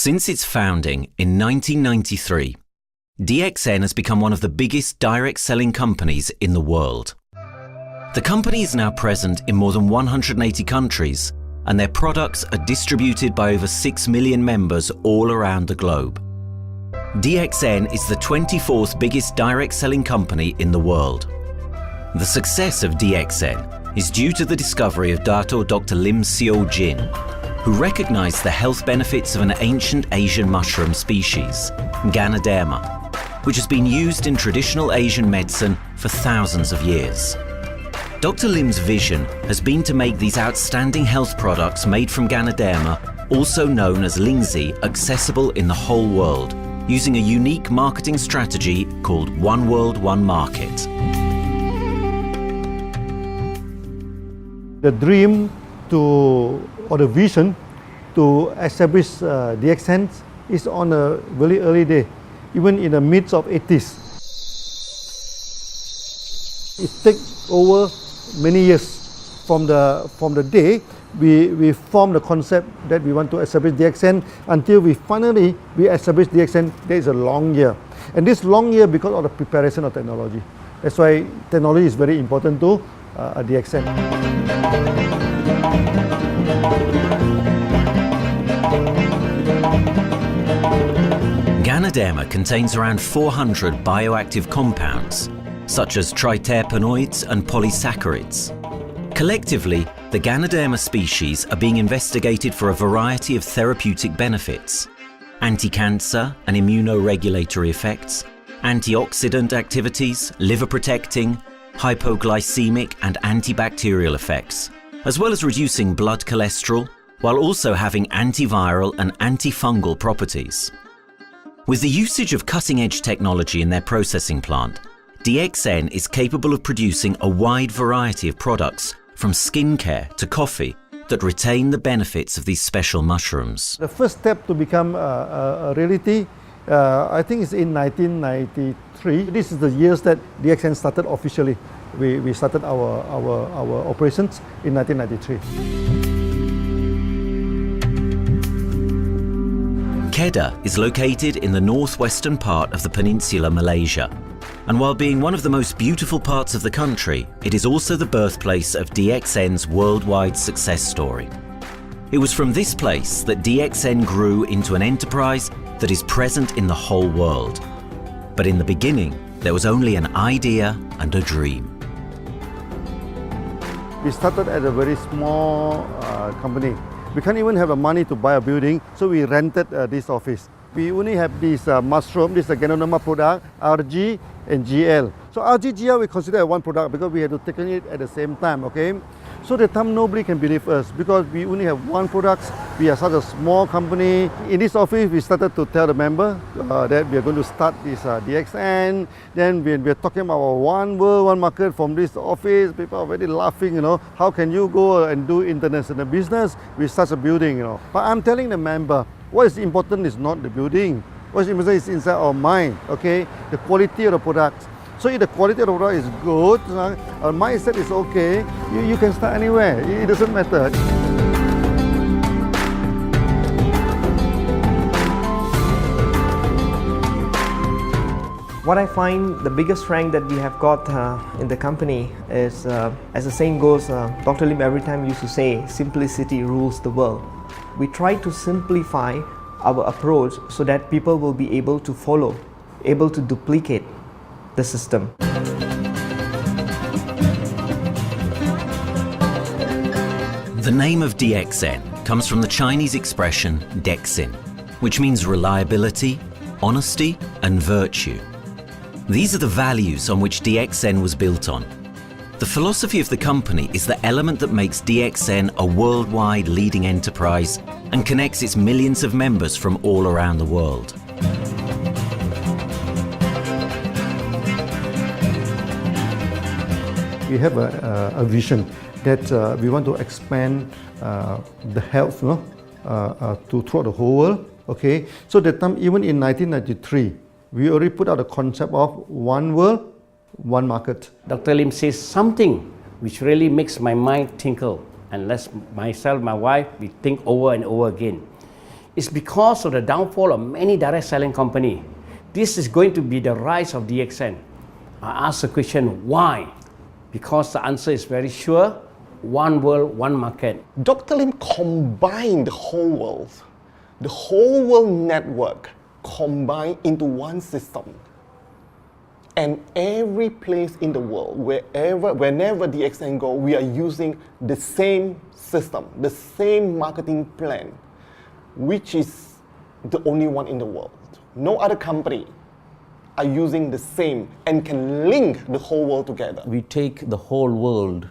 Since its founding in 1993, DXN has become one of the biggest direct selling companies in the world. The company is now present in more than 180 countries, and their products are distributed by over 6 million members all around the globe. DXN is the 24th biggest direct selling company in the world. The success of DXN is due to the discovery of Dato Dr. Lim Seo Jin, who recognized the health benefits of an ancient Asian mushroom species, Ganoderma, which has been used in traditional Asian medicine for thousands of years. Dr. Lim's vision has been to make these outstanding health products made from Ganoderma, also known as Lingzi, accessible in the whole world, using a unique marketing strategy called One World, One Market. The dream or the vision to establish DXN is on a very early day, even in the midst of 80s. It takes over many years from the day we form the concept that we want to establish DXN until we finally establish DXN. There is a long year, and this long year because of the preparation of technology. That's why technology is very important to DXN. Ganoderma contains around 400 bioactive compounds, such as triterpenoids and polysaccharides. Collectively, the Ganoderma species are being investigated for a variety of therapeutic benefits: anti-cancer and immunoregulatory effects, antioxidant activities, liver protecting, hypoglycemic and antibacterial effects, as well as reducing blood cholesterol, while also having antiviral and antifungal properties. With the usage of cutting-edge technology in their processing plant, DXN is capable of producing a wide variety of products, from skincare to coffee, that retain the benefits of these special mushrooms. The first step to become a reality, I think, is in 1993. This is the years that DXN started officially. We started our operations in 1993. Kedah is located in the northwestern part of the peninsula Malaysia, and while being one of the most beautiful parts of the country, it is also the birthplace of DXN's worldwide success story. It was from this place that DXN grew into an enterprise that is present in the whole world. But in the beginning, there was only an idea and a dream. We started at a very small company. We can't even have the money to buy a building, so we rented this office. We only have this mushroom, this Ganoderma product, RG and GL. So RG, GL we consider one product because we had to take it at the same time, okay? So at the time nobody can believe us because we only have one product. We are such a small company. In this office, we started to tell the member that we are going to start this DXN. Then we are talking about one world, one market from this office. People are very laughing, you know. How can you go and do international business with such a building, you know? But I'm telling the member, what is important is not the building. What is important is inside our mind, okay? The quality of the products. So if the quality of the product is good, our mindset is okay, you can start anywhere. It doesn't matter. What I find the biggest strength that we have got in the company is, as the saying goes, Dr. Lim every time used to say, simplicity rules the world. We try to simplify our approach so that people will be able to follow, able to duplicate the system. The name of DXN comes from the Chinese expression Dexin, which means reliability, honesty, and virtue. These are the values on which DXN was built on. The philosophy of the company is the element that makes DXN a worldwide leading enterprise and connects its millions of members from all around the world. We have a vision that we want to expand the health to throughout the whole world. Okay, so that time, even in 1993, we already put out the concept of one world, one market. Dr. Lim says something which really makes my mind tinkle, and lets myself, my wife, we think over and over again. It's because of the downfall of many direct selling companies. This is going to be the rise of DXN. I ask the question, why? Because the answer is very sure, one world, one market. Dr. Lim combined the whole world network combined into one system. And every place in the world, whenever DXN go, we are using the same system, the same marketing plan, which is the only one in the world. No other company are using the same and can link the whole world together. We take the whole world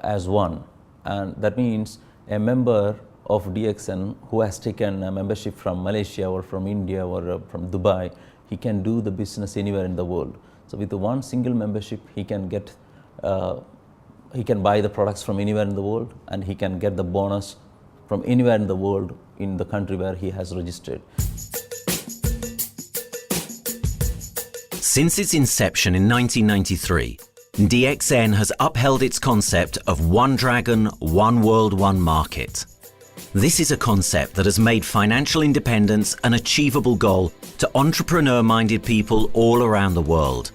as one, and that means a member of DXN who has taken a membership from Malaysia or from India or from Dubai, he can do the business anywhere in the world. So with the one single membership, he can get, he can buy the products from anywhere in the world, and he can get the bonus from anywhere in the world in the country where he has registered. Since its inception in 1993, DXN has upheld its concept of one dragon, one world, one market. This is a concept that has made financial independence an achievable goal to entrepreneur-minded people all around the world.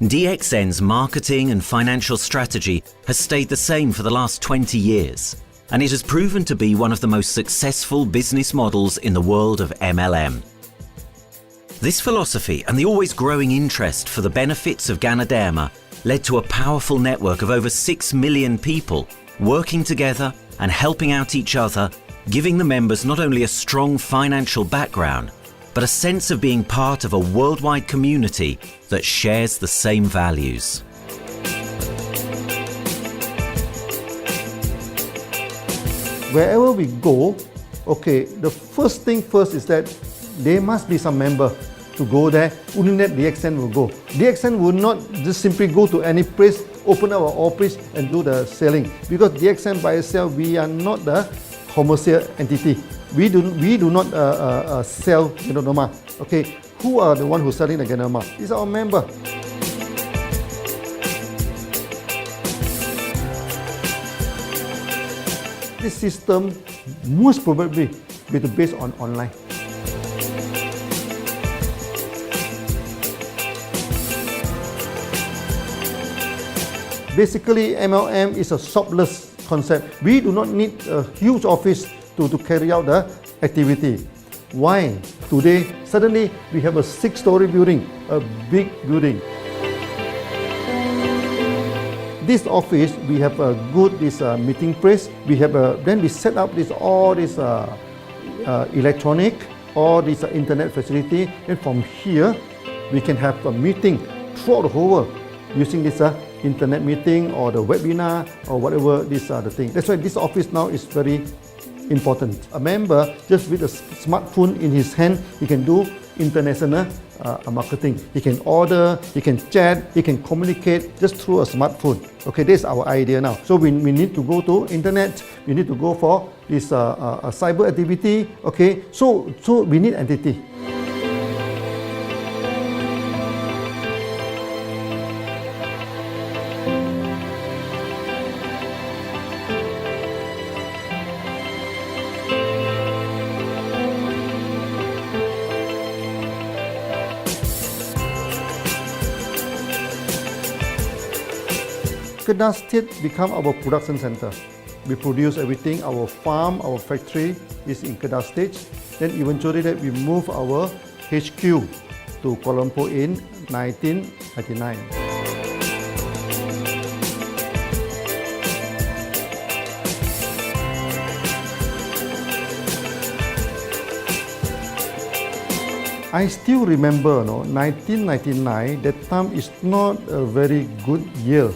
DXN's marketing and financial strategy has stayed the same for the last 20 years, and it has proven to be one of the most successful business models in the world of MLM. This philosophy and the always growing interest for the benefits of Ganoderma led to a powerful network of over 6 million people working together and helping out each other, giving the members not only a strong financial background, but a sense of being part of a worldwide community that shares the same values. Wherever we go, okay, the first thing first is that there must be some member to go there. Only that DXN will go. DXN will not just simply go to any place, open our office and do the selling. Because DXN by itself, we are not the commercial entity. We do not sell Ganoderma. Okay, who are the one who's selling the Ganoderma? It's our member. This system most probably will be based on online. Basically, MLM is a shopless concept. We do not need a huge office to carry out the activity. Why? Today, suddenly we have a 6-story building, a big building. This office, we have a good meeting place. We have then we set up all this electronic, all this internet facility. And from here, we can have a meeting throughout the whole world using this internet meeting or the webinar or whatever these are the things. That's why this office now is very important. A member, just with a smartphone in his hand, he can do international marketing. He can order, he can chat, he can communicate just through a smartphone. Okay, that's our idea now. So we need to go to internet, we need to go for this cyber activity. Okay, so we need entity. Kedah State become our production center. We produce everything. Our farm, our factory is in Kedah State. Then eventually that we move our HQ to Kuala Lumpur in 1999. I still remember, 1999, that time is not a very good year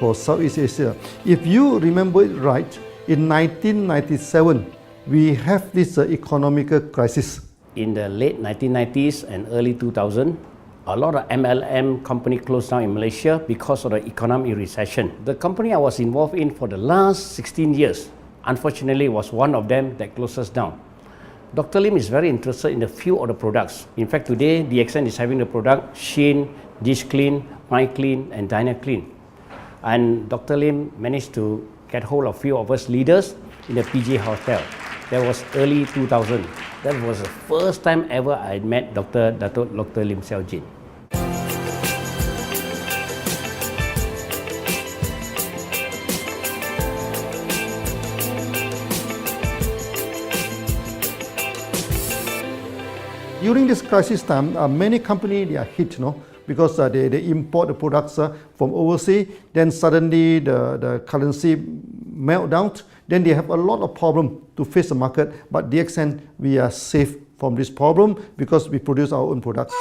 for Southeast Asia. If you remember it right, in 1997, we have this economical crisis. In the late 1990s and early 2000, a lot of MLM company closed down in Malaysia because of the economic recession. The company I was involved in for the last 16 years, unfortunately, was one of them that closes down. Dr. Lim is very interested in a few of the products. In fact, today, DXN is having the product Sheen, Dish Clean, My Clean, and Diner Clean. And Dr. Lim managed to get hold of a few of us leaders in the PJ Hotel. That was early 2000. That was the first time ever I met Dr. Lim Xiao Jin. During this crisis time, many companies they are hit, because they import the products from overseas. Then suddenly the currency melt down. Then they have a lot of problem to face the market. But DXN, we are safe from this problem because we produce our own products.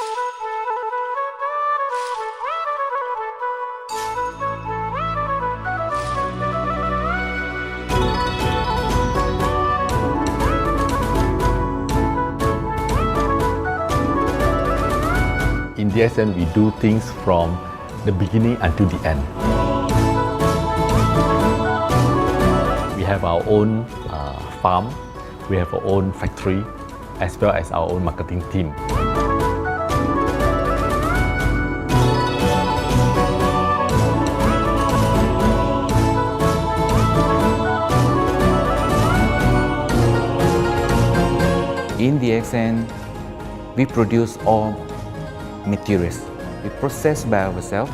In DSN, we do things from the beginning until the end. We have our own farm, we have our own factory, as well as our own marketing team. In DXN, we produce all materials. We process by ourselves,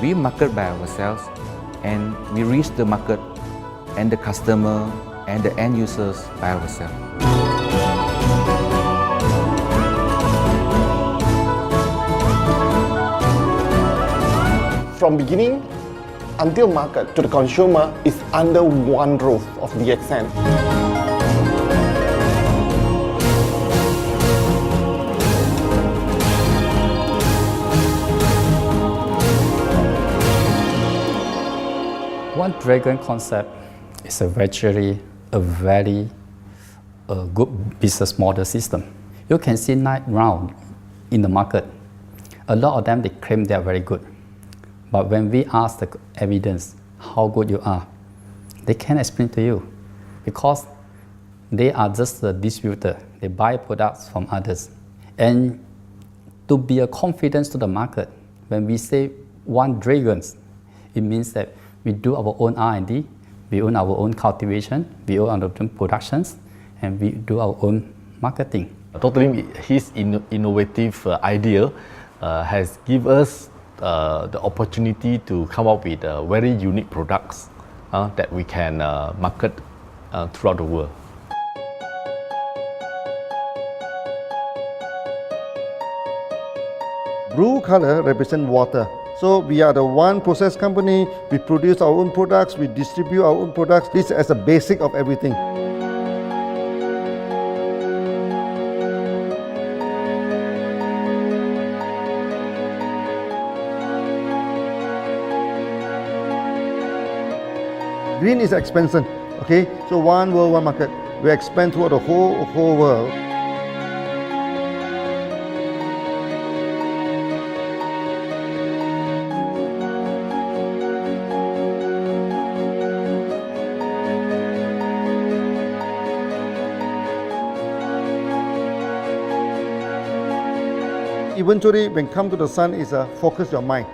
we market by ourselves, and we reach the market and the customer and the end users by ourselves. From beginning until market to the consumer is under one roof of DXN. One Dragon concept is actually a very good business model system. You can see 9 rounds in the market. A lot of them, they claim they are very good. But when we ask the evidence how good you are, they can't explain to you because they are just a distributor. They buy products from others. And to be a confidence to the market, when we say One Dragons, it means that we do our own R&D, we own our own cultivation, we own our own productions, and we do our own marketing. Totally, his innovative idea has given us the opportunity to come up with very unique products that we can market throughout the world. Blue color represents water. So we are the one process company, we produce our own products, we distribute our own products. This is as a basic of everything. Green is expansion, okay? So one world, one market. We expand throughout the whole world. Eventually, when come to the sun, is focus your mind.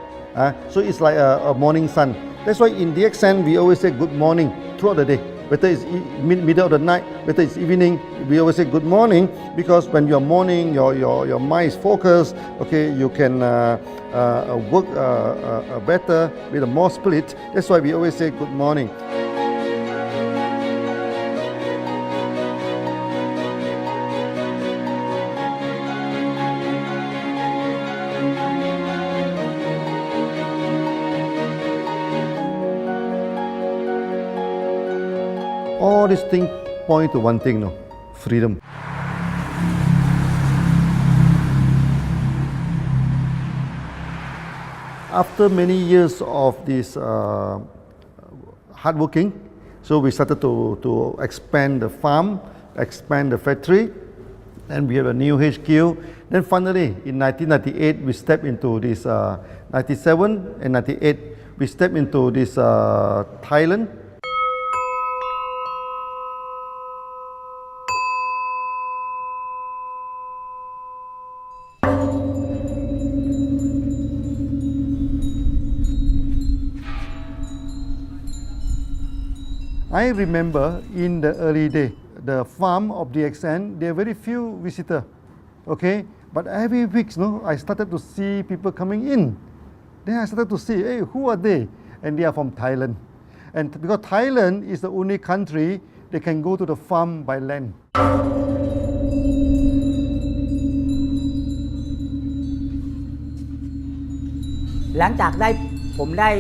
So it's like a morning sun. That's why in DXN, we always say good morning throughout the day. Whether it's middle of the night, whether it's evening, we always say good morning because when you're morning, your mind is focused. Okay, you can work better with a more spirit. That's why we always say good morning. All these things point to one thing, freedom. After many years of this hard working, so we started to expand the farm, expand the factory, and we have a new HQ. Then finally, in 1998, we stepped into this 97 and 98, we stepped into this Thailand. I remember in the early day, the farm of DXN, there are very few visitors, okay? But every week, I started to see people coming in. Then I started to see, hey, who are they? And they are from Thailand. And because Thailand is the only country they can go to the farm by land. หลังจากผมได้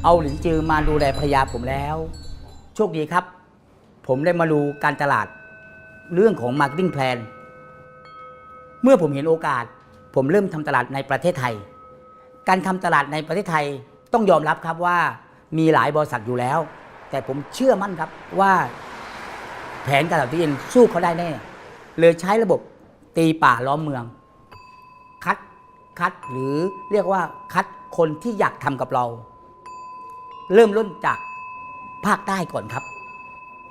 เอาหลินจือมาดูแลภรรยาผมแล้วโชคดีครับผมได้มาดูการตลาดเรื่องของ Marketing Plan เมื่อผมเห็นโอกาสผมเริ่มทำตลาดในประเทศไทยการทำตลาดในประเทศไทยต้องยอมรับครับว่ามีหลายบริษัทอยู่แล้วแต่ผมเชื่อมั่นครับว่าแผนการตลาดที่ดินสู้เขาได้แน่เลยใช้ระบบตีป่าล้อมเมืองคัดหรือเรียกว่าคัดคนที่อยากทำกับเราเริ่มต้นจากภาคใต้ก่อนครับ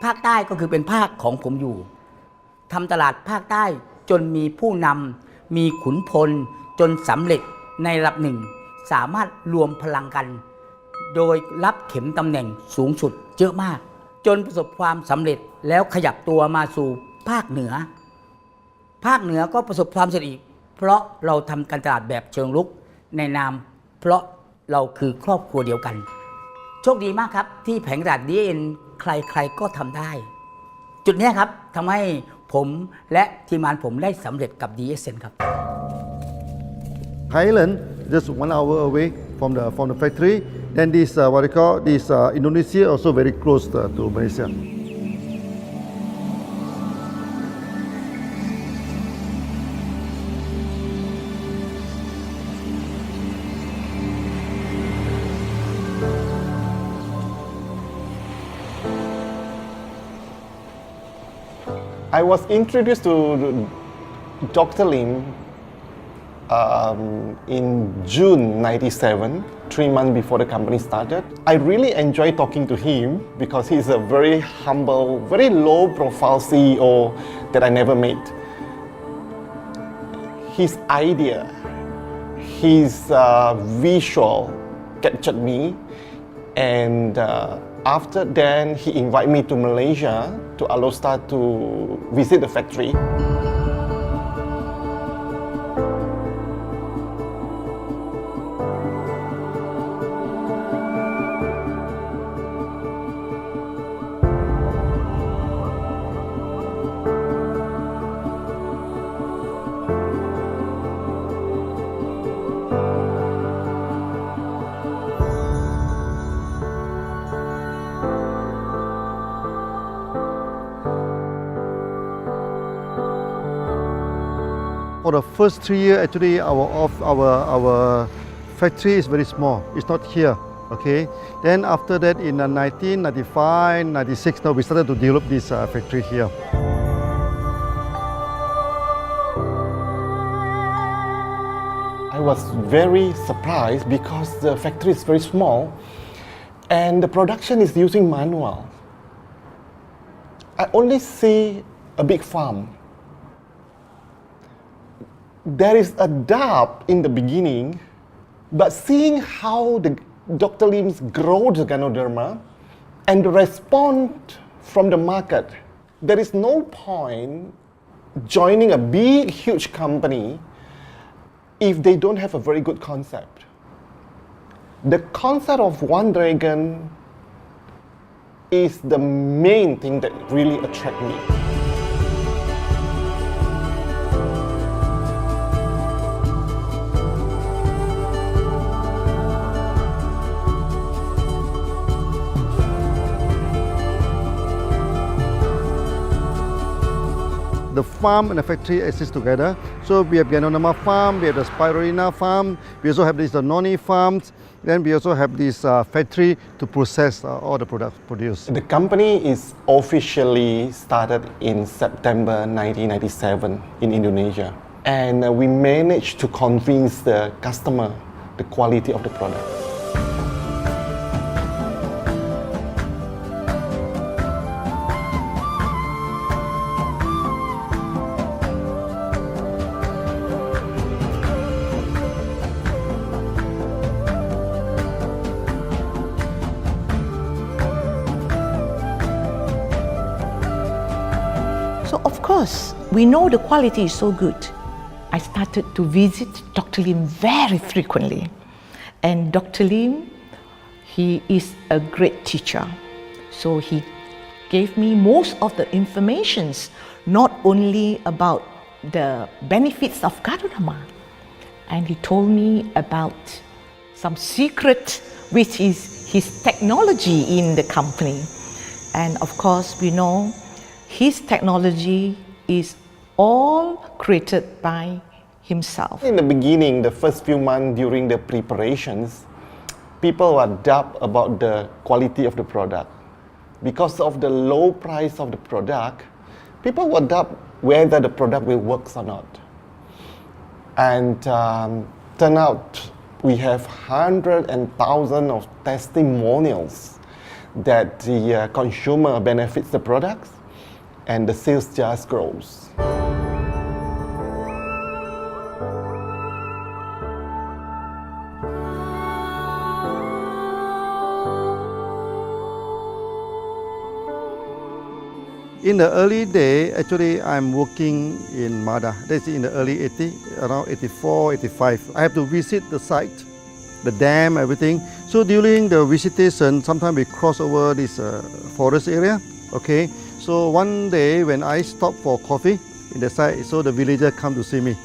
ภาคใต้ก็คือเป็นภาคของผมอยู่ทำตลาดภาคใต้จนมีผู้นำมีขุนพลจนสำเร็จในระดับหนึ่งสามารถรวมพลังกันโดยรับเข็มตำแหน่งสูงสุดเยอะมากจนประสบความสำเร็จแล้วขยับตัวมาสู่ภาคเหนือก็ประสบความสำเร็จอีกเพราะเราทำการตลาดแบบเชิงรุกในนามเพราะเราคือครอบครัวเดียวกันโชคดีมากครับที่แผงตลาด DXN ใครๆก็ทำได้จุดนี้ครับทำให้ผมและทีมงานผมได้สำเร็จกับ DXN ครับ Thailand just 1 hour away from the factory. Then this what they call this Indonesia also very close to Malaysia. I was introduced to Dr. Lim in June '97, 3 months before the company started. I really enjoy talking to him because he's a very humble, very low-profile CEO that I never met. His idea, his visual captured me, and after then he invited me to Malaysia to allow start to visit the factory. For the first 3 years, actually, our factory is very small. It's not here, okay? Then after that, in 1995, 96, now we started to develop this factory here. I was very surprised because the factory is very small and the production is using manual. I only see a big farm. There is a doubt in the beginning, but seeing how Dr. Lim's grow the Ganoderma and the response from the market, there is no point joining a big, huge company if they don't have a very good concept. The concept of One Dragon is the main thing that really attracts me. The farm and the factory exist together. So we have Ganoderma farm, we have the Spirulina farm, we also have these noni farms, then we also have this factory to process all the products produced. The company is officially started in September 1997 in Indonesia. And we managed to convince the customer the quality of the product. of course, we know the quality is so good. I started to visit Dr. Lim very frequently. And Dr. Lim, he is a great teacher. So he gave me most of the informations, not only about the benefits of Gadonama, and he told me about some secret, which is his technology in the company. And of course, we know his technology is all created by himself. In the beginning, the first few months during the preparations, people were doubt about the quality of the product. Because of the low price of the product, people were doubt whether the product will work or not. And turn out we have hundreds and thousands of testimonials that the consumer benefits the products and the sales just grows. In the early day, actually, I'm working in Mada. That's in the early 80s, around 84, 85. I have to visit the site, the dam, everything. So during the visitation, sometimes we cross over this forest area. Okay. So one day when I stop for coffee in the site, so the villager come to see me.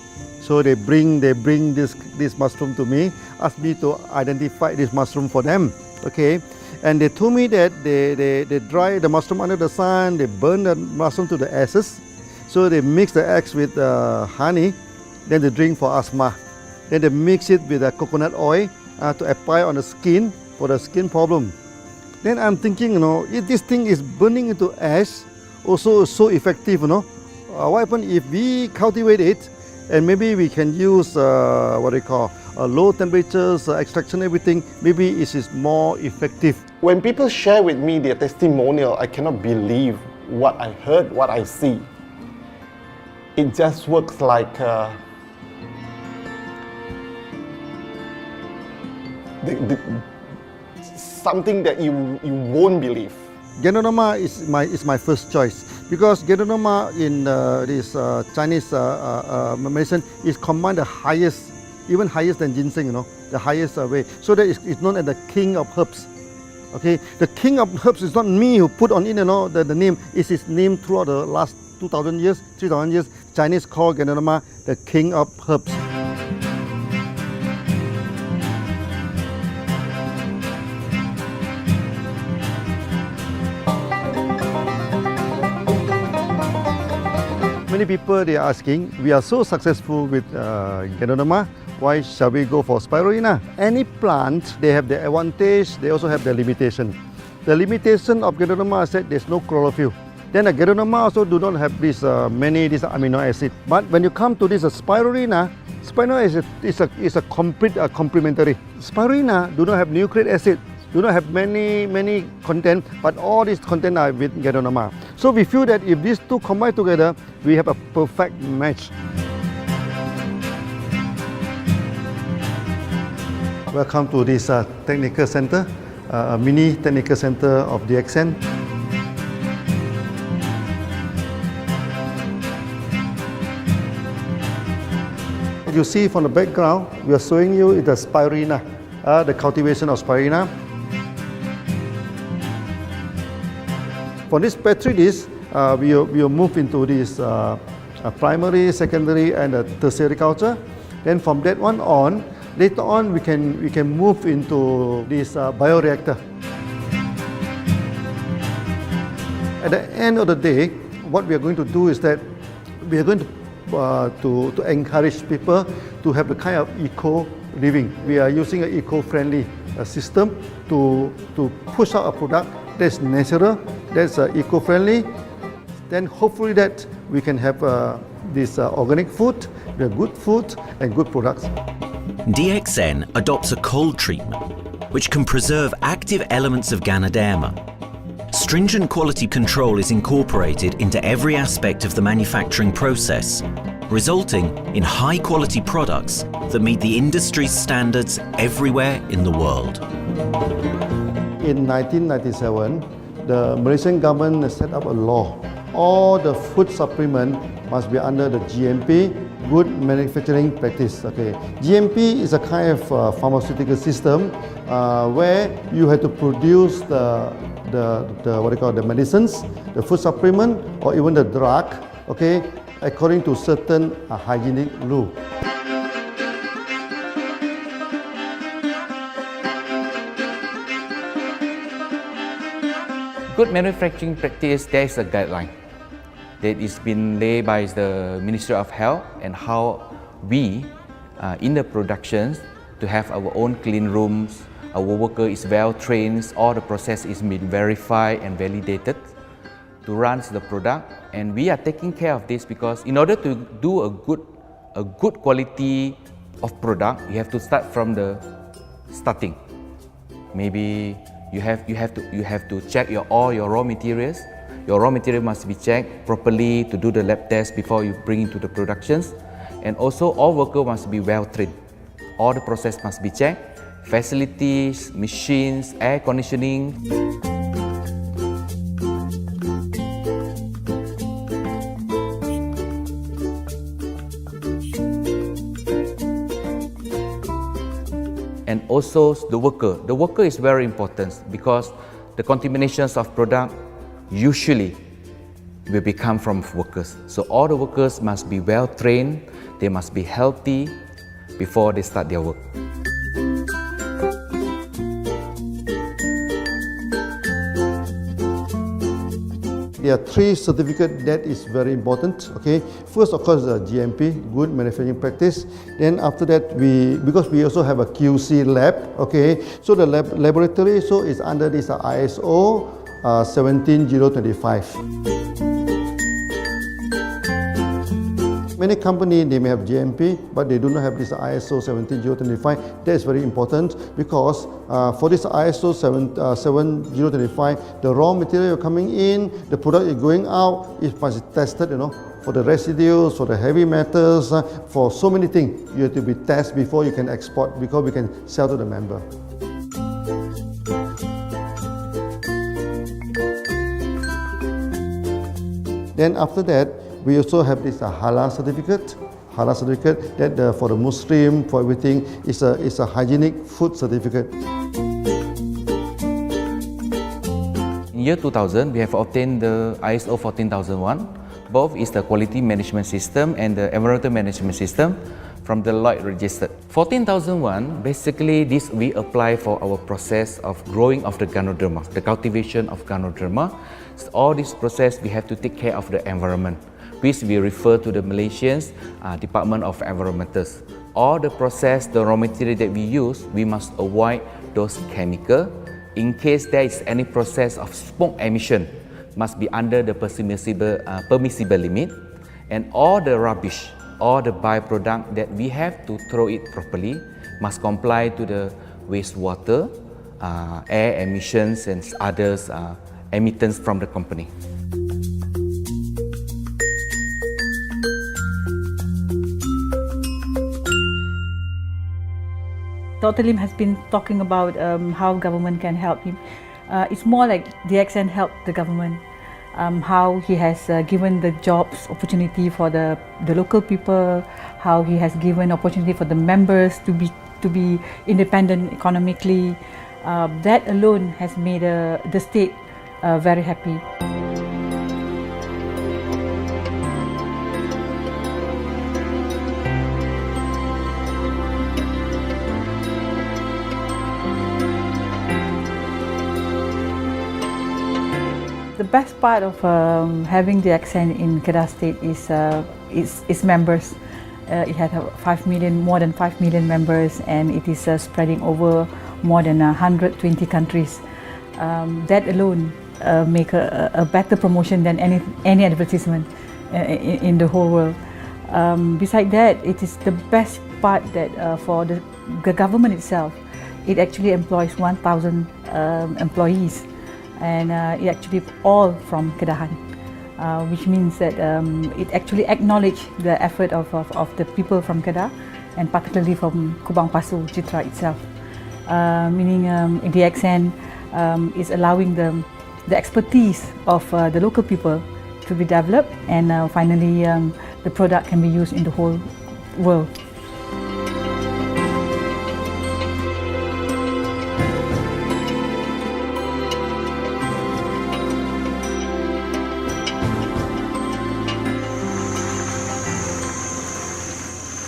So they bring this mushroom to me, ask me to identify this mushroom for them. Okay. And they told me that they dry the mushroom under the sun, they burn the mushroom to the ashes. So they mix the eggs with honey, then they drink for asthma. Then they mix it with coconut oil to apply on the skin for the skin problem. Then I'm thinking, if this thing is burning into ash, also so effective, what happens if we cultivate it and maybe we can use low temperatures, extraction, everything, maybe it is more effective. When people share with me their testimonial, I cannot believe what I heard, what I see. It just works like something that you won't believe. Gadonama is my first choice because Gadonama in this Chinese medicine is combined the highest, even higher than ginseng, the highest way. So that it's known as the king of herbs. Okay, the king of herbs is not me who put on it, the name. It's his name throughout the last 2,000 years, 3,000 years. Chinese call Gadonama the king of herbs. Many people they are asking, we are so successful with Gadonama, why shall we go for spirulina? Any plant, they have their advantage, they also have their limitation. The limitation of Gadonama is that there's no chlorophyll. Then the Gadonama also do not have this many amino acid. But when you come to this spirulina, spirulina is a complete complementary. Spirulina do not have nucleic acid, do not have many content, but all these content are with Gadonama. So we feel that if these two combine together, we have a perfect match. Welcome to this technical center, a mini technical center of DXN. You see from the background, we are showing you the spirulina, the cultivation of spirulina. For this petri dish, we will move into this primary, secondary, and tertiary culture. Then from that one on, later on we can move into this bioreactor. At the end of the day, what we are going to do is that we are going to encourage people to have the kind of eco living. We are using an eco-friendly system to push out a product that's natural, that's eco-friendly. Then hopefully that we can have this organic food, the good food and good products. DXN adopts a cold treatment which can preserve active elements of Ganoderma. Stringent quality control is incorporated into every aspect of the manufacturing process, resulting in high-quality products that meet the industry's standards everywhere in the world. In 1997, the Malaysian government set up a law all the food supplement must be under the GMP, good manufacturing practice. Okay, GMP is a kind of pharmaceutical system where you have to produce the what they call the medicines, the food supplement, or even the drug. Okay, according to certain hygienic rule. Good manufacturing practice, there is a guideline that is been laid by the Ministry of Health and how we in the productions to have our own clean rooms, our worker is well trained, all the process is been verified and validated to run the product, and we are taking care of this because in order to do a good quality of product, you have to start from the starting. Maybe you have to check all your raw materials. Your raw material must be checked properly to do the lab test before you bring into the productions. And also all workers must be well trained. All the process must be checked. Facilities, machines, air conditioning. And also the worker. The worker is very important because the contaminations of product usually will become from workers. So all the workers must be well trained, they must be healthy before they start their work. There are three certificates that is very important. Okay, first of course the GMP, good manufacturing practice. Then after that because we also have a QC lab. Okay, so the laboratory is under this ISO 17025. Many companies, they may have GMP, but they do not have this ISO 17025. That is very important because for this ISO 7025, the raw material coming in, the product is going out, it must be tested, for the residues, for the heavy metals, for so many things. You have to be tested before you can export, because we can sell to the member. Then after that, we also have this halal certificate. Halal certificate that for the Muslim, for everything, is a hygienic food certificate. In year 2000, we have obtained the ISO 14001. Both is the quality management system and the environmental management system from the Lloyd registered. 14001, basically this we apply for our process of growing of the Ganoderma, the cultivation of Ganoderma. So all this process we have to take care of the environment, which we refer to the Malaysian Department of Environmentals. All the process, the raw material that we use, we must avoid those chemicals. In case there is any process of smoke emission, must be under the permissible limit, and all the rubbish, all the byproduct that we have to throw it properly must comply to the wastewater, air emissions and others emittents from the company. Dr. Lim has been talking about how government can help him. It's more like DXN helped the government, how he has given the jobs opportunity for the local people, how he has given opportunity for the members to be independent economically. That alone has made the state very happy. The best part of having the accent in Kedah State is members. It has more than 5 million members, and it is spreading over more than 120 countries. That alone make a better promotion than any advertisement in the whole world. Besides that, it is the best part that for the government itself, it actually employs 1,000 employees. And it actually all from Kedahan, which means that it actually acknowledges the effort of the people from Kedah, and particularly from Kubang Pasu Citra itself. Meaning DXN is allowing the expertise of the local people to be developed, and finally the product can be used in the whole world.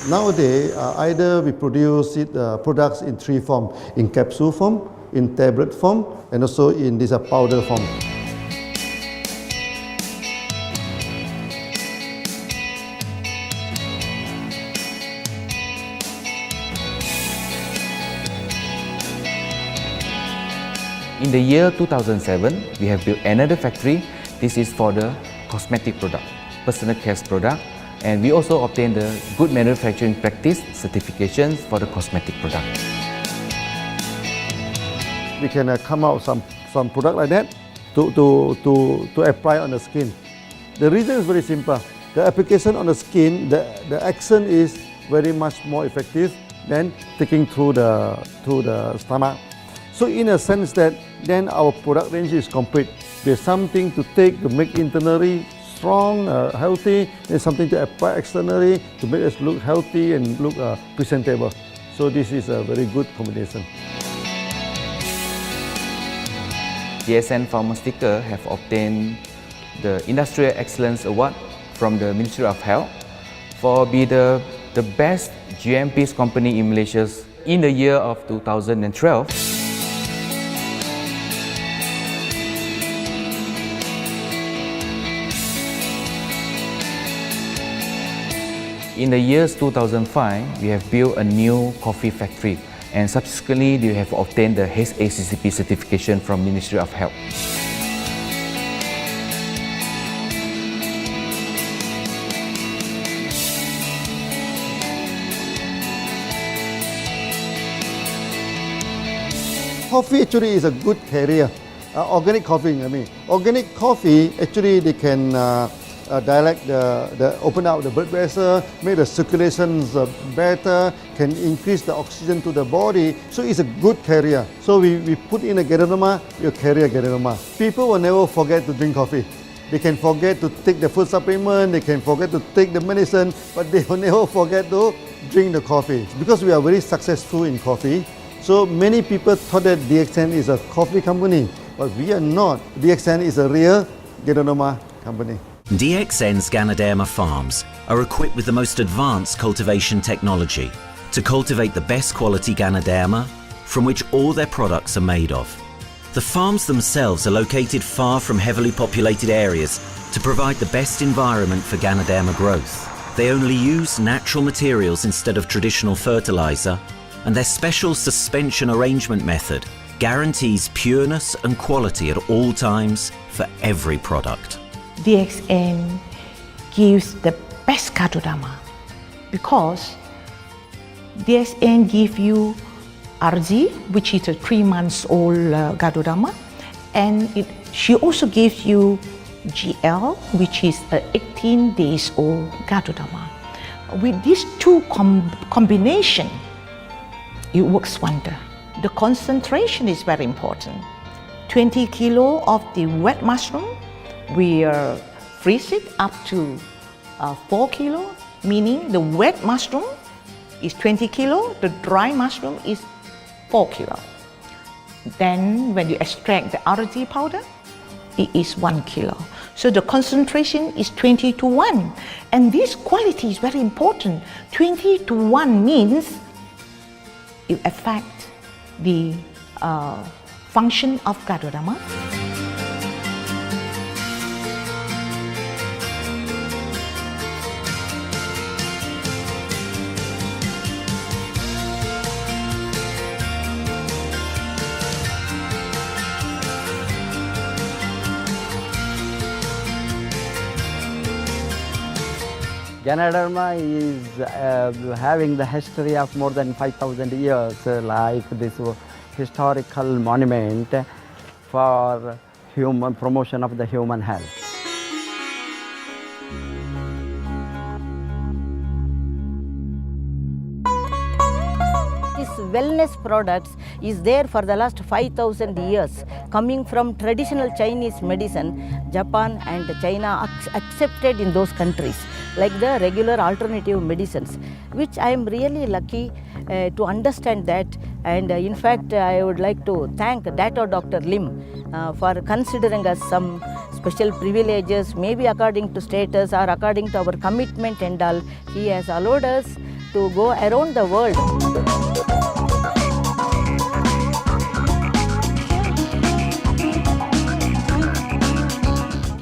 Nowadays, either we produce products in three forms: in capsule form, in tablet form, and also in this powder form. In the year 2007, we have built another factory. This is for the cosmetic product, personal care product, and we also obtained the Good Manufacturing Practice certifications for the cosmetic product. We can come out some product like that to apply on the skin. The reason is very simple. The application on the skin, the action is very much more effective than taking through the stomach. So in a sense that then our product range is complete. There's something to take to make internally strong, healthy, and something to apply externally to make us look healthy and look presentable. So this is a very good combination. DSN Pharmaceutical have obtained the Industrial Excellence Award from the Ministry of Health for be the best GMP company in Malaysia in the year of 2012. In the years 2005, we have built a new coffee factory, and subsequently we have obtained the HACCP certification from Ministry of Health. Coffee actually is a good carrier. Organic coffee, I mean. Organic coffee, actually they can dilate open up the blood vessel, make the circulations better, can increase the oxygen to the body. So it's a good carrier. So we put in a ganoderma, you carry a ganoderma. People will never forget to drink coffee. They can forget to take the food supplement, they can forget to take the medicine, but they will never forget to drink the coffee. Because we are very successful in coffee, so many people thought that DXN is a coffee company, but we are not. DXN is a real ganoderma company. DXN's Ganoderma farms are equipped with the most advanced cultivation technology to cultivate the best quality Ganoderma from which all their products are made of. The farms themselves are located far from heavily populated areas to provide the best environment for Ganoderma growth. They only use natural materials instead of traditional fertilizer, and their special suspension arrangement method guarantees pureness and quality at all times for every product. DXN gives the best Ganoderma because DXN gives you RZ, which is a 3 months old Ganoderma, and she also gives you GL, which is a 18 days old Ganoderma. With these two combination, it works wonder. The concentration is very important. 20 kilo of the wet mushroom, we freeze it up to 4 kilo, meaning the wet mushroom is 20 kilo, the dry mushroom is 4 kilo. Then when you extract the RZ powder, it is 1 kilo. So the concentration is 20:1. And this quality is very important. 20:1 means it affects the function of Ganoderma. Ganoderma is having the history of more than 5,000 years, like this historical monument for human promotion of the human health. This wellness products is there for the last 5,000 years, coming from traditional Chinese medicine. Japan and China accepted in those countries, like the regular alternative medicines, which I am really lucky to understand that. And in fact, I would like to thank Dr. Lim for considering us some special privileges, maybe according to status or according to our commitment and all. He has allowed us to go around the world.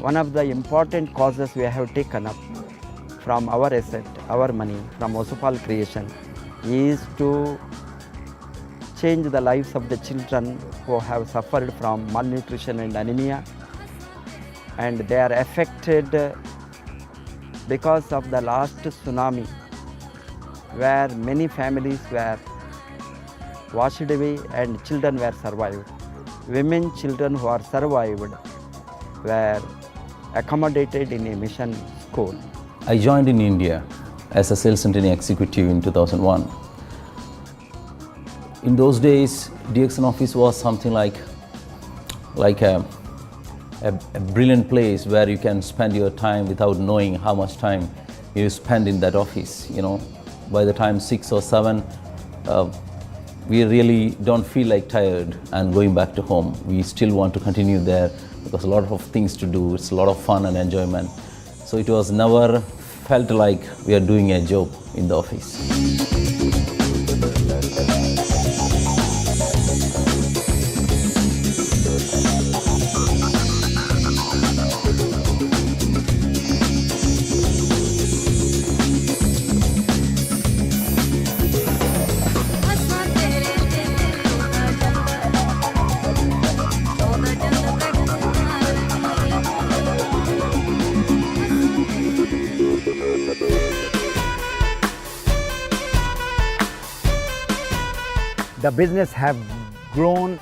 One of the important causes we have taken up from our asset, our money, from Osopal creation, is to change the lives of the children who have suffered from malnutrition and anemia, and they are affected because of the last tsunami, where many families were washed away and children were survived. Women, children who are survived were accommodated in a mission school. I joined in India as a sales and training executive in 2001. In those days, DXN office was something like a brilliant place where you can spend your time without knowing how much time you spend in that office. You know, by the time 6 or 7, we really don't feel like tired and going back to home. We still want to continue there because a lot of things to do. It's a lot of fun and enjoyment. So it was never felt like we are doing a job in the office. The business have grown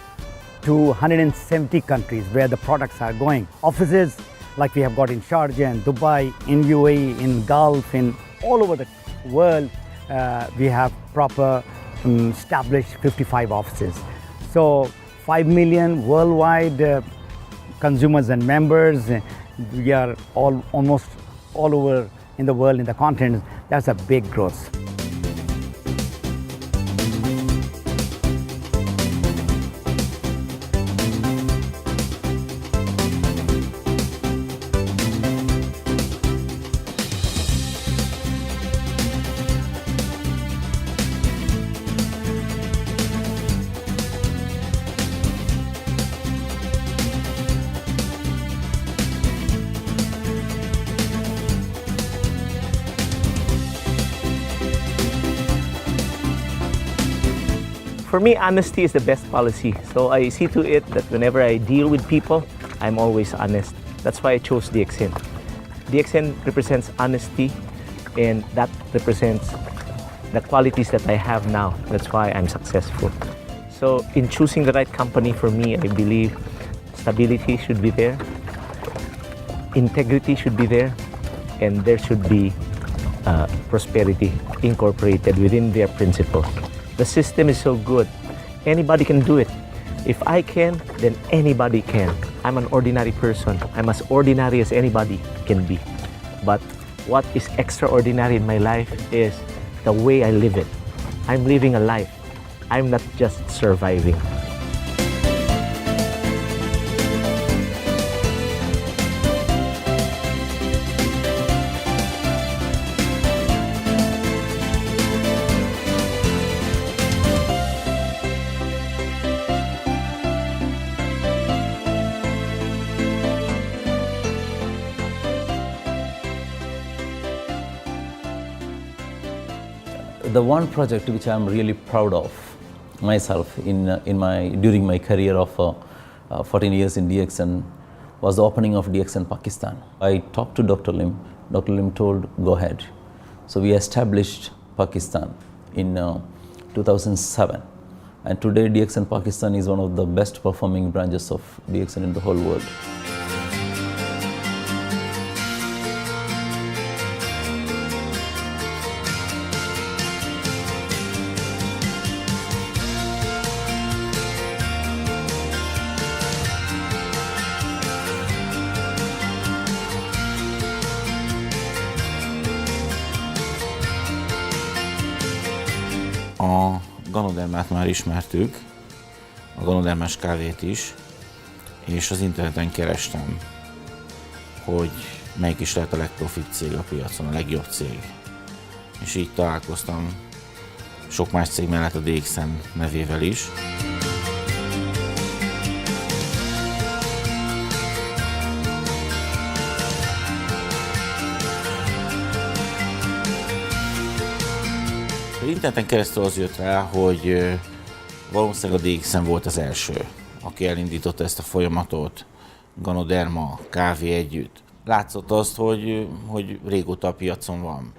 to 170 countries where the products are going. Offices like we have got in Sharjah and Dubai, in UAE, in Gulf, in all over the world, we have proper established 55 offices. So 5 million worldwide consumers and members. We are almost all over in the world, in the continent. That's a big growth. For me, honesty is the best policy. So I see to it that whenever I deal with people, I'm always honest. That's why I chose DXN. DXN represents honesty, and that represents the qualities that I have now. That's why I'm successful. So in choosing the right company for me, I believe stability should be there, integrity should be there, and there should be prosperity incorporated within their principle. The system is so good, anybody can do it. If I can, then anybody can. I'm an ordinary person. I'm as ordinary as anybody can be. But what is extraordinary in my life is the way I live it. I'm living a life. I'm not just surviving. The one project which I am really proud of myself during my career of 14 years in DXN was the opening of DXN Pakistan. I talked to Dr. Lim. Dr. Lim told, go ahead. So we established Pakistan in 2007. And today DXN Pakistan is one of the best performing branches of DXN in the whole world. A ganodermát már ismertük, a ganodermás kávét is, és az interneten kerestem, hogy melyik is lehet a legprofit cég a piacon, a legjobb cég. És így találkoztam sok más cég mellett a DXN nevével is. Az interneten keresztül az jött rá, hogy valószínűleg a DXN volt az első, aki elindította ezt a folyamatot, ganoderma, kávé együtt. Látszott azt, hogy régóta a piacon van.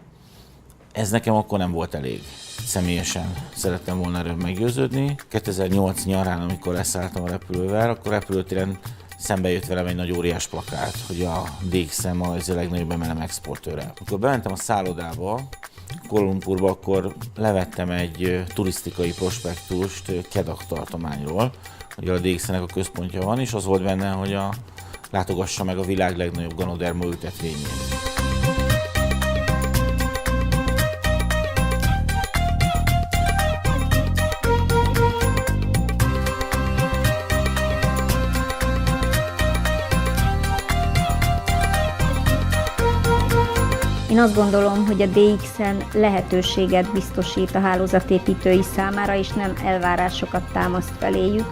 Ez nekem akkor nem volt elég. Személyesen szerettem volna erről meggyőződni. 2008 nyarán, amikor leszálltam a repülővel, akkor repülőtéren szembe jött velem egy nagy óriás plakát, hogy a DXN Malajzia legnagyobb MLM exportőre. Amikor bementem a szállodába, Kuala Lumpurba, akkor levettem egy turisztikai prospektust Kedah tartományról, hogy a DXN-nek a központja van, és az volt benne, hogy látogassa meg a világ legnagyobb ganoderma ültetvényét. Én azt gondolom, hogy a DXN lehetőséget biztosít a hálózatépítői számára, és nem elvárásokat támaszt feléjük.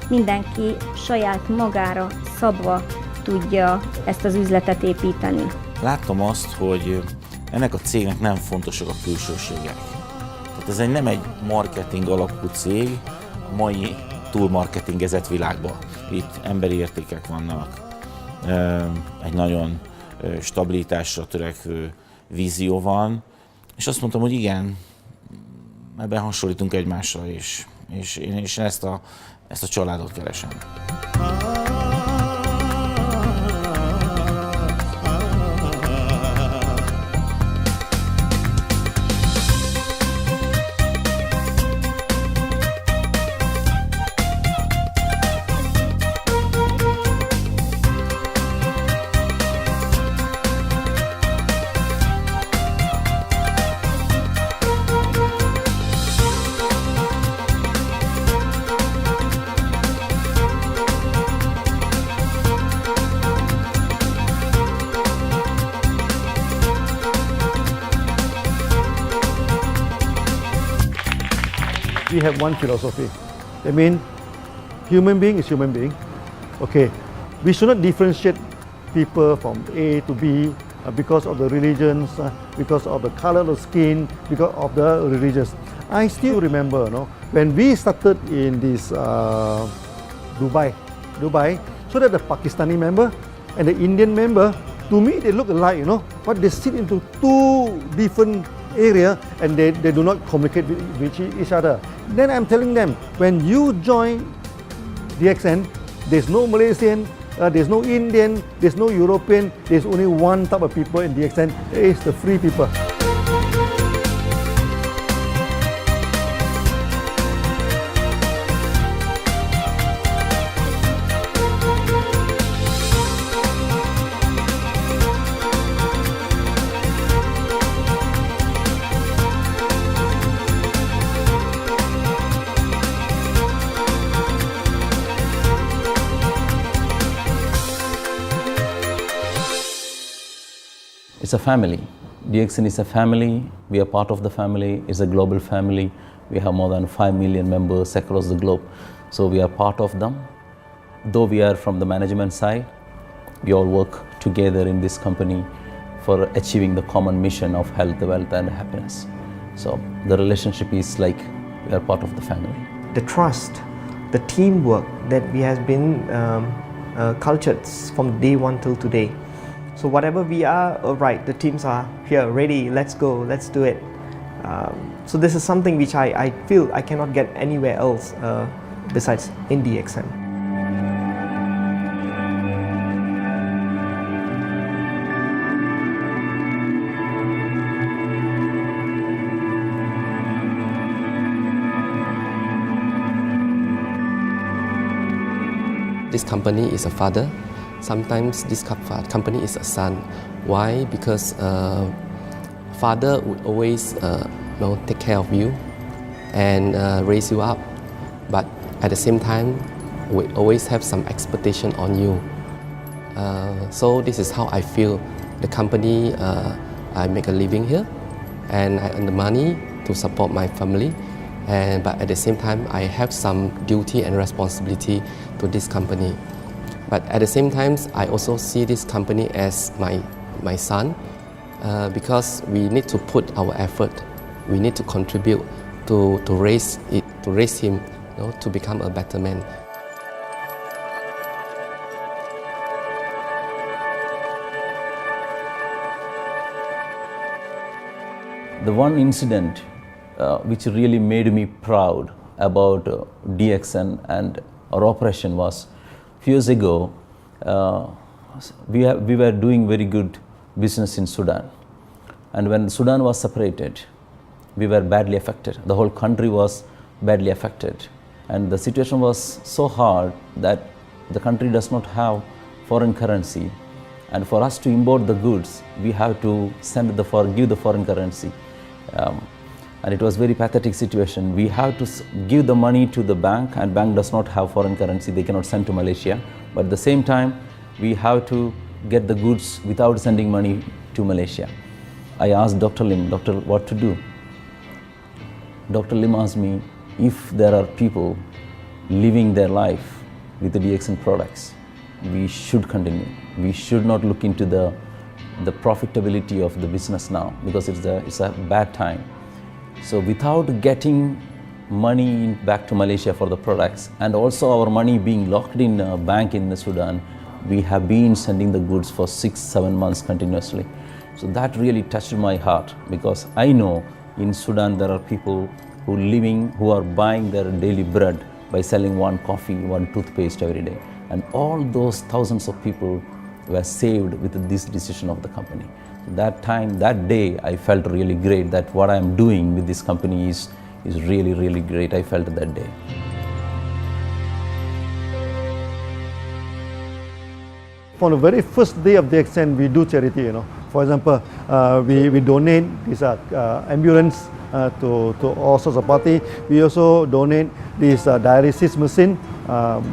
Mindenki saját magára szabva tudja ezt az üzletet építeni. Láttam azt, hogy ennek a cégnek nem fontosak a külsőségek. Tehát ez nem egy marketing alapú cég a mai túlmarketingezett világban. Itt emberi értékek vannak, egy nagyon stabilitásra törekvő vízió van, és azt mondtam, hogy igen, ebben hasonlítunk egymásra, és én ezt a családot keresem. We have one philosophy. I mean, human being is human being. Okay, we should not differentiate people from A to B because of the religions, because of the color of the skin, because of the religions. I still remember, when we started in this Dubai, so that the Pakistani member and the Indian member, to me they look alike, but they sit into two different area and they do not communicate with each other. Then I'm telling them, when you join DXN, there's no Malaysian, there's no Indian, there's no European, there's only one type of people in DXN, it's the free people. It's a family. DXN is a family. We are part of the family. It's a global family. We have more than 5 million members across the globe. So we are part of them. Though we are from the management side, we all work together in this company for achieving the common mission of health, wealth and happiness. So the relationship is like we are part of the family. The trust, the teamwork that we have been cultured from day one till today. So whatever we are, right, the teams are here, ready, let's go, let's do it. So this is something which I feel I cannot get anywhere else besides in DXN. This company is a father. Sometimes this company is a son. Why? Because father would always take care of you, and raise you up. But at the same time, we always have some expectation on you. So this is how I feel. The company, I make a living here, and I earn the money to support my family. But at the same time, I have some duty and responsibility to this company. But at the same time, I also see this company as my son, because we need to put our effort. We need to contribute to raise him, to become a better man. The one incident which really made me proud about DXN and our operation was a few years ago. We were doing very good business in Sudan, and when Sudan was separated, we were badly affected. The whole country was badly affected, and the situation was so hard that the country does not have foreign currency, and for us to import the goods, we have to give the foreign currency. And it was very pathetic situation. We have to give the money to the bank, and bank does not have foreign currency, they cannot send to Malaysia. But at the same time, we have to get the goods without sending money to Malaysia. I asked Dr. Lim, doctor, what to do? Dr. Lim asked me, if there are people living their life with the DXN products, we should continue. We should not look into the profitability of the business now, because it's a bad time. So without getting money back to Malaysia for the products, and also our money being locked in a bank in Sudan, we have been sending the goods for 6-7 months continuously. So that really touched my heart, because I know in Sudan there are people who are buying their daily bread by selling one coffee, one toothpaste every day. And all those thousands of people were saved with this decision of the company. That time, that day, I felt really great that what I am doing with this company is really, really great. I felt that day. On the very first day of the DXN, we do charity. For example, we donate this ambulance to all sorts of party. We also donate this dialysis machine,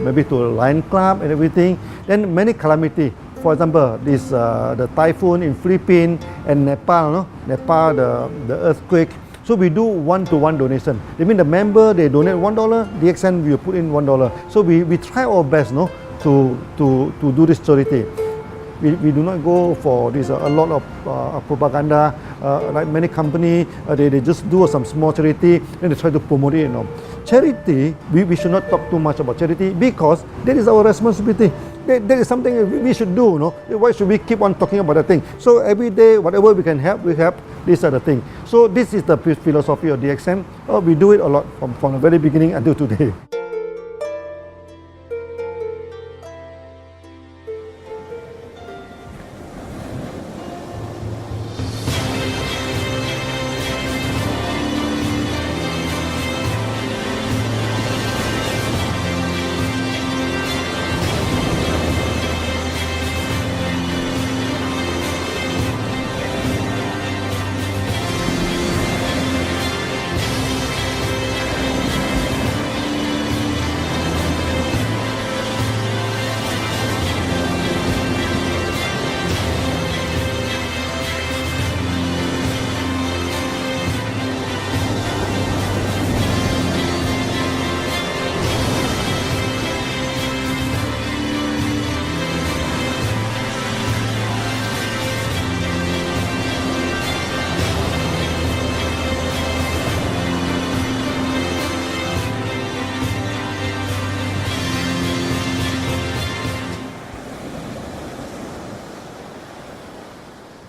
maybe to Lion Club and everything. Then many calamity. For example, the typhoon in Philippines and Nepal, the earthquake. So we do one-to-one donation. I mean, the member, they donate $1, DXN will put in $1. So we try our best, to do this charity. We do not go for this a lot of propaganda. Like many companies, they just do some small charity, then they try to promote it. Charity, we should not talk too much about charity, because that is our responsibility. That is something we should do. Why should we keep on talking about that thing? So every day, whatever we can help, we help. These are the things. So this is the philosophy of DXN. We do it a lot from the very beginning until today.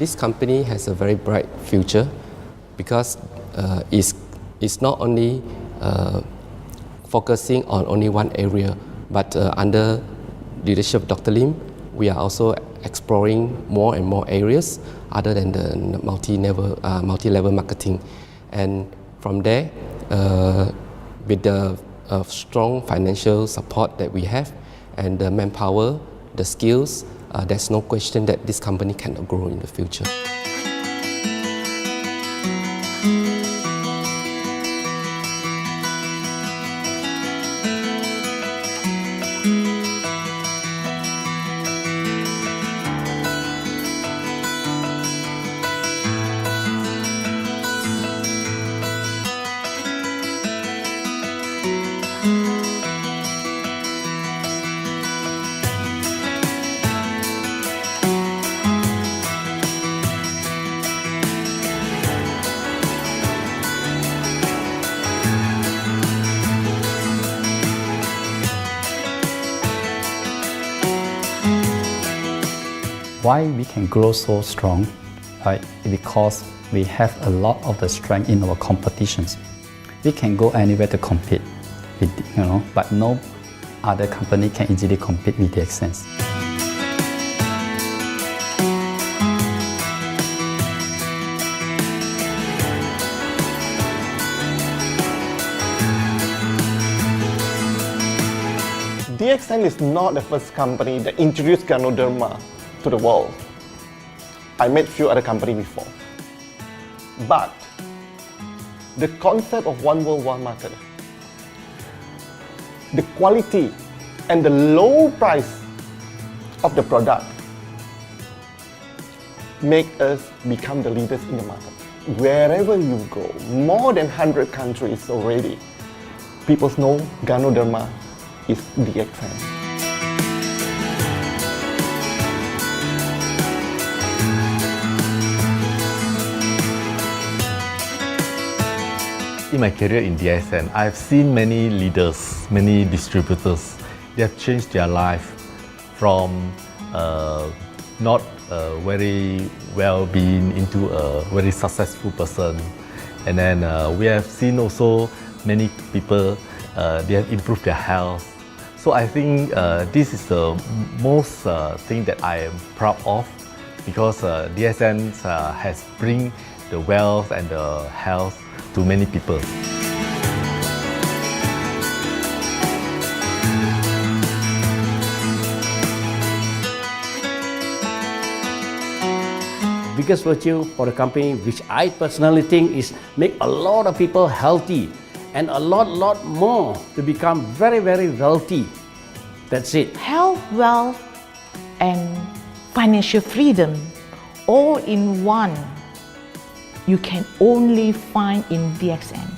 This company has a very bright future, because it's not only focusing on only one area, but under leadership of Dr. Lim, we are also exploring more and more areas other than the multi-level marketing. And from there, with the strong financial support that we have and the manpower, the skills, there's no question that this company cannot grow in the future. เ Why we can grow so strong? Right? Because we have a lot of the strength in our competitions. We can go anywhere to compete, but no other company can easily compete with DXN. DXN is not the first company that introduced Ganoderma to the world. I met few other companies before. But the concept of one world, one market, the quality and the low price of the product make us become the leaders in the market. Wherever you go, more than 100 countries already, people know Ganoderma is DXN. In my career in DSN, I've seen many leaders, many distributors. They have changed their life from not very well-being into a very successful person. And then we have seen also many people, they have improved their health. So I think this is the most thing that I am proud of, because DSN has bring the wealth and the health to many people. Biggest virtue for the company, which I personally think is make a lot of people healthy and a lot more to become very wealthy. That's it. Health, wealth, and financial freedom all in one. You can only find in DXN.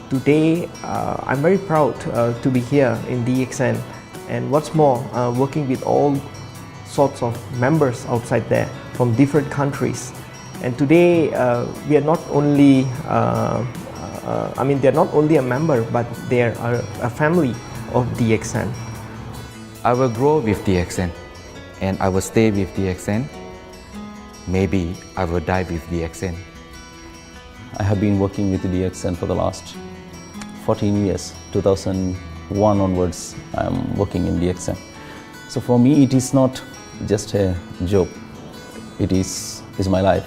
Today, I'm very proud to be here in DXN, and what's more, working with all sorts of members outside there from different countries. And today, we are not only, they're not only a member, but they are a family of DXN. I will grow with DXN, and I will stay with DXN. Maybe I will die with DXN. I have been working with DXN for the last 14 years. 2001 onwards, I am working in DXN. So for me, it is not just a job. It is my life.